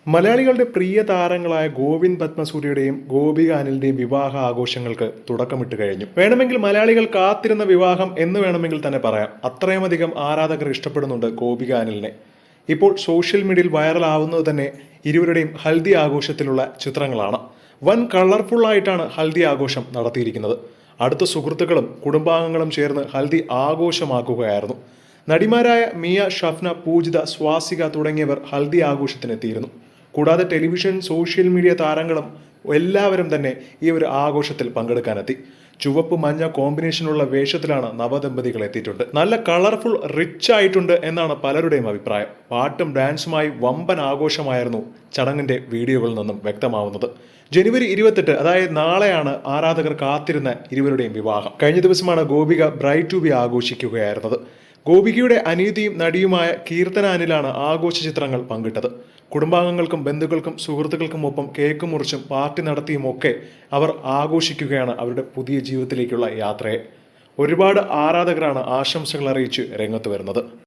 മലയാളികളുടെ പ്രിയ താരങ്ങളായ ഗോവിന്ദ് പത്മസൂര്യയുടെയും ഗോപിക അനിലിന്റെയും വിവാഹ ആഘോഷങ്ങൾക്ക് തുടക്കമിട്ട് കഴിഞ്ഞു. വേണമെങ്കിൽ മലയാളികൾ കാത്തിരുന്ന വിവാഹം എന്ന് വേണമെങ്കിൽ തന്നെ പറയാം. അത്രയുമധികം ആരാധകർ ഇഷ്ടപ്പെടുന്നുണ്ട് ഗോപിക അനിലിനെ. ഇപ്പോൾ സോഷ്യൽ മീഡിയയിൽ വൈറലാവുന്നത് തന്നെ ഇരുവരുടെയും ഹൽദി ആഘോഷത്തിലുള്ള ചിത്രങ്ങളാണ്. വൻ കളർഫുൾ ആയിട്ടാണ് ഹൽദി ആഘോഷം നടത്തിയിരിക്കുന്നത്. അടുത്ത സുഹൃത്തുക്കളും കുടുംബാംഗങ്ങളും ചേർന്ന് ഹൽദി ആഘോഷമാക്കുകയായിരുന്നു. നടിമാരായ മിയ, ഷഫ്ന, പൂജിത, സ്വാസിക തുടങ്ങിയവർ ഹൽദി ആഘോഷത്തിനെത്തിയിരുന്നു. കൂടാതെ ടെലിവിഷൻ, സോഷ്യൽ മീഡിയ താരങ്ങളും എല്ലാവരും തന്നെ ഈ ഒരു ആഘോഷത്തിൽ പങ്കെടുക്കാനെത്തി. ചുവപ്പ് മഞ്ഞ കോമ്പിനേഷനുള്ള വേഷത്തിലാണ് നവദമ്പതികൾ എത്തിയിട്ടുണ്ട്. നല്ല കളർഫുൾ, റിച്ച് ആയിട്ടുണ്ട് എന്നാണ് പലരുടെയും അഭിപ്രായം. പാട്ടും ഡാൻസുമായി വമ്പൻ ആഘോഷമായിരുന്നു ചടങ്ങിന്റെ വീഡിയോകളിൽ നിന്നും വ്യക്തമാവുന്നത്. ജനുവരി 28, അതായത് നാളെയാണ് ആരാധകർ കാത്തിരുന്ന ഇരുവരുടെയും വിവാഹം. കഴിഞ്ഞ ദിവസമാണ് ഗോപിക ബ്രൈഡ് ടു ബി ആഘോഷിക്കുകയായിരുന്നത്. ഗോപികയുടെ അനിയത്തിയും നടിയുമായ കീർത്തന അനിലാണ് ആഘോഷ ചിത്രങ്ങൾ പങ്കിട്ടത്. കുടുംബാംഗങ്ങൾക്കും ബന്ധുക്കൾക്കും സുഹൃത്തുക്കൾക്കും ഒപ്പം കേക്ക് മുറിച്ചും പാർട്ടി നടത്തിയുമൊക്കെ അവർ ആഘോഷിക്കുകയാണ് അവരുടെ പുതിയ ജീവിതത്തിലേക്കുള്ള യാത്രയെ. ഒരുപാട് ആരാധകരാണ് ആശംസകൾ അറിയിച്ച് രംഗത്ത് വരുന്നത്.